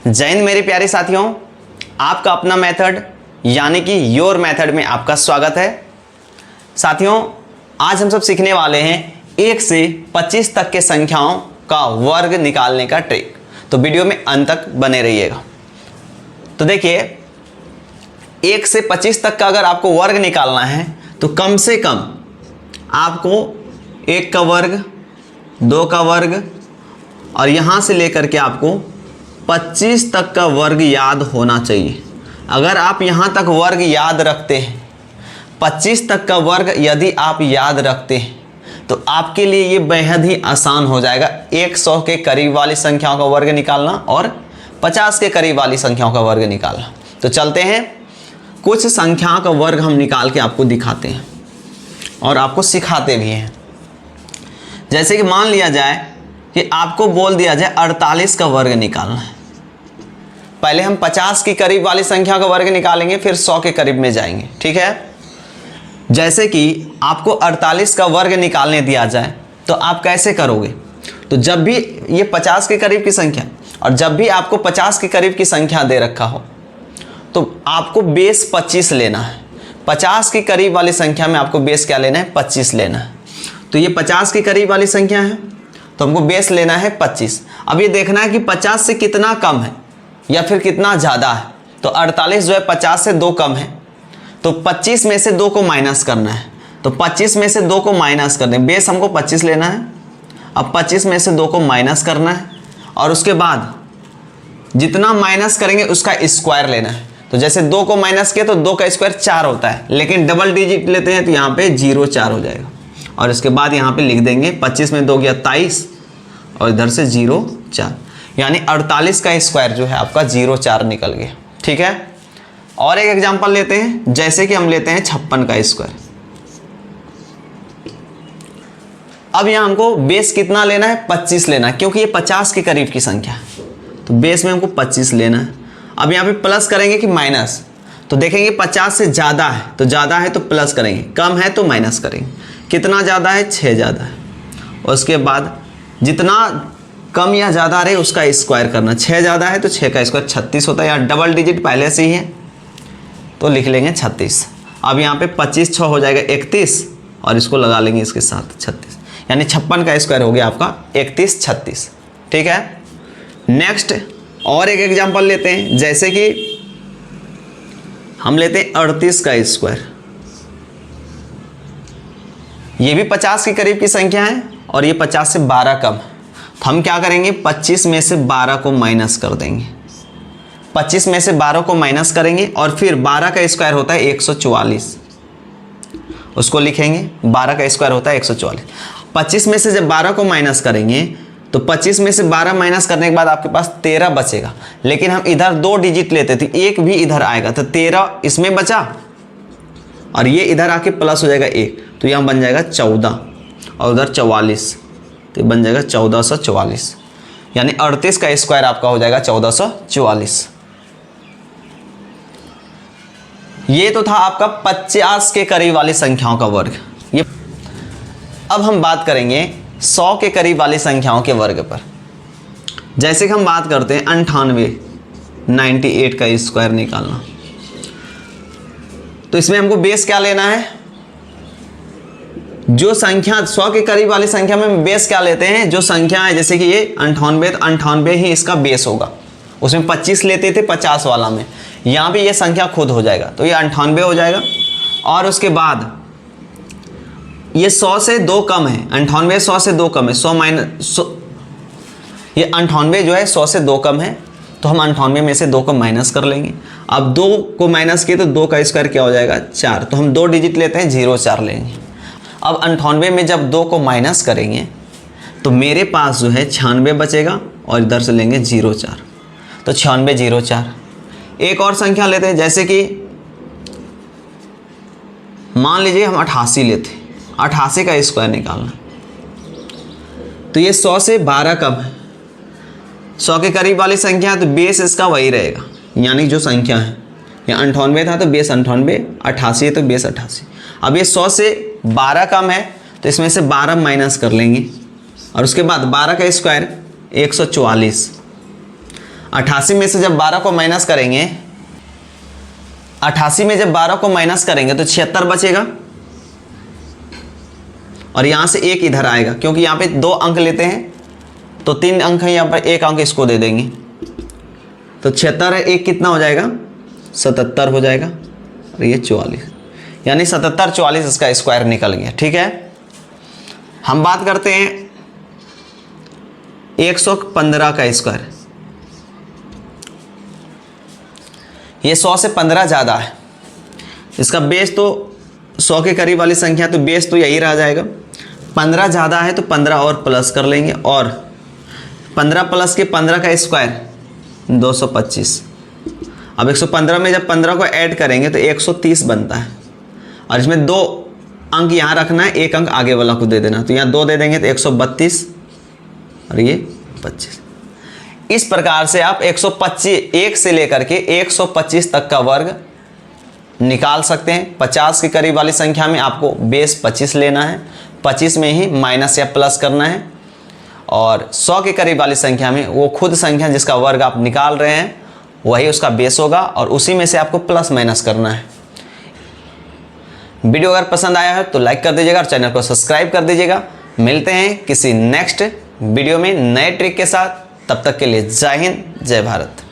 जय हिंद मेरे प्यारे साथियों, आपका अपना मेथड यानी कि योर मेथड में आपका स्वागत है। साथियों, आज हम सब सीखने वाले हैं 1 से 25 तक के संख्याओं का वर्ग निकालने का ट्रिक। तो वीडियो में अंत तक बने रहिएगा। तो देखिए, 1 से 25 तक का अगर आपको वर्ग निकालना है तो कम से कम आपको 1 का वर्ग, 2 का वर्ग और यहाँ से लेकर के आपको 25 तक का वर्ग याद होना चाहिए। अगर आप यहाँ तक वर्ग याद रखते हैं, 25 तक का वर्ग यदि आप याद रखते हैं तो आपके लिए ये बेहद ही आसान हो जाएगा 100 के करीब वाली संख्याओं का वर्ग निकालना और 50 के करीब वाली संख्याओं का वर्ग निकालना। तो चलते हैं, कुछ संख्याओं का वर्ग हम निकाल के आपको दिखाते हैं और आपको सिखाते भी हैं। जैसे कि मान लिया जाए कि आपको बोल दिया जाए 48 का वर्ग निकालना है। पहले हम 50 की करीब वाली संख्या का वर्ग निकालेंगे, फिर 100 के करीब में जाएंगे, ठीक है। जैसे कि आपको 48 का वर्ग निकालने दिया जाए तो आप कैसे करोगे? तो जब भी ये 50 के करीब की संख्या और जब भी आपको 50 के करीब की संख्या दे रखा हो तो आपको बेस 25 लेना है। 50 के करीब वाली संख्या में आपको बेस क्या लेना है? 25 लेना है। तो ये 50 के करीब वाली संख्या है तो हमको बेस लेना है 25। अब ये देखना है कि 50 से कितना कम है या फिर कितना ज़्यादा है। तो 48 जो है 50 से 2 कम है, तो 25 में से 2 को माइनस करना है। तो 25 में से 2 को माइनस करना है, बेस हमको 25 लेना है। अब 25 में से 2 को माइनस करना है और उसके बाद जितना माइनस करेंगे उसका स्क्वायर लेना है। तो जैसे 2 को माइनस किया तो 2 का स्क्वायर 4 होता है, लेकिन डबल डिजिट लेते हैं तो यहाँ पे 0 4 हो जाएगा। और इसके बाद यहाँ पे लिख देंगे 25 में 2 गया 23 और इधर से 0 4, यानी 48 का स्क्वायर जो है आपका 0 4 निकल गया, ठीक है। और एक एग्जांपल लेते हैं, जैसे कि हम लेते हैं 56 का स्क्वायर। अब यहाँ हमको बेस कितना लेना है? 25 लेना है, क्योंकि ये 50 के करीब की संख्या है तो बेस में हमको 25 लेना है। अब यहाँ पे प्लस करेंगे कि माइनस? तो देखेंगे 50 से ज़्यादा है तो ज़्यादा है तो प्लस करेंगे, कम है तो माइनस करेंगे। कितना ज़्यादा है? 6 ज़्यादा है। और उसके बाद जितना कम या ज़्यादा रहे उसका स्क्वायर करना। 6 ज़्यादा है तो 6 का स्क्वायर 36 होता है, या डबल डिजिट पहले से ही है तो लिख लेंगे 36। अब यहाँ पे 25 6 हो जाएगा 31 और इसको लगा लेंगे इसके साथ 36, यानी 56 का स्क्वायर हो गया आपका 31 36, ठीक है। नेक्स्ट और एक एग्जांपल लेते हैं, जैसे कि हम लेते हैं 38 का स्क्वायर। ये भी 50 के करीब की संख्या है और ये 50 से 12 कम है। तो हम क्या करेंगे? 25 में से 12 को माइनस कर देंगे। 25 में से 12 को माइनस करेंगे और फिर 12 का स्क्वायर होता है 144, उसको लिखेंगे। 12 का स्क्वायर होता है 144। 25 में से जब 12 को माइनस करेंगे तो 25 में से 12 माइनस करने के बाद आपके पास 13 बचेगा, लेकिन हम इधर 2 डिजिट लेते थे, एक भी इधर आएगा तो 13 इसमें बचा और ये इधर आके प्लस हो जाएगा 1, तो यहाँ बन जाएगा 14 और उधर 44, तो बन जाएगा 1444, यानी 38 का स्क्वायर आपका हो जाएगा 1444। ये तो था आपका 50 के करीब वाली संख्याओं का वर्ग। ये अब हम बात करेंगे 100 के करीब वाली संख्याओं के वर्ग पर। जैसे कि हम बात करते हैं 98 का स्क्वायर निकालना, तो इसमें हमको बेस क्या लेना है? जो संख्या 100 के करीब वाली संख्या में बेस क्या लेते हैं? जो संख्या है, जैसे कि ये 98, तो 98 ही इसका बेस होगा। उसमें 25 लेते थे 50 वाला में, यहाँ पे ये संख्या खुद हो जाएगा तो ये 98 हो जाएगा। और उसके बाद ये 100 से 2 कम है, 98 100 से 2 कम है, 100 माइनस ये 98 जो है 100 से 2 कम है तो हम 98 में से 2 को माइनस कर लेंगे। अब 2 को माइनस किए तो 2 का स्क्वायर क्या हो जाएगा? 4, तो हम 2 डिजिट लेते हैं 0 4 लेंगे। अब 98 में जब 2 को माइनस करेंगे तो मेरे पास जो है 96 बचेगा और इधर से लेंगे 0 4, तो 96 0 4। एक और संख्या लेते हैं, जैसे कि मान लीजिए हम 88 लेते हैं, 88 का स्क्वायर निकालना, तो ये 100 से 12 कम है, 100 के करीब वाली संख्या है तो बेस इसका वही रहेगा, यानी जो संख्या है ये 98 था तो बेस 98, 88 है तो बेस 88। अब ये 100 से 12 कम है तो इसमें से 12 माइनस कर लेंगे और उसके बाद 12 का स्क्वायर 144। 88 में से जब 12 को माइनस करेंगे, 88 में जब 12 को माइनस करेंगे तो 76 बचेगा और यहां से एक इधर आएगा, क्योंकि यहां पे 2 अंक लेते हैं तो 3 अंक है, यहां पर 1 अंक इसको दे देंगे। तो 76 है, एक कितना हो जाएगा 77 हो जाएगा और ये 44, यानी 77 44 इसका स्क्वायर निकल गया। ठीक है, हम बात करते हैं 115 का स्क्वायर। ये 100 से 15 ज़्यादा है, इसका बेस तो 100 के करीब वाली संख्या, तो बेस तो यही रह जाएगा। 15 ज़्यादा है तो 15 और प्लस कर लेंगे, और 15 प्लस के 15 का स्क्वायर 225। अब 115 में जब 15 को ऐड करेंगे तो 130 बनता है, और इसमें 2 अंक यहाँ रखना है, 1 अंक आगे वाला को दे देना, तो यहाँ 2 दे देंगे तो 132 और ये 25। इस प्रकार से आप 125 1 से लेकर के 125 तक का वर्ग निकाल सकते हैं। 50 के करीब वाली संख्या में आपको बेस 25 लेना है, 25 में ही माइनस या प्लस करना है, और 100 के करीब वाली संख्या में वो खुद संख्या जिसका वर्ग आप निकाल रहे हैं वही उसका बेस होगा, और उसी में से आपको प्लस माइनस करना है। वीडियो अगर पसंद आया है तो लाइक कर दीजिएगा और चैनल को सब्सक्राइब कर दीजिएगा। मिलते हैं किसी नेक्स्ट वीडियो में नए ट्रिक के साथ, तब तक के लिए जय हिंद जय भारत।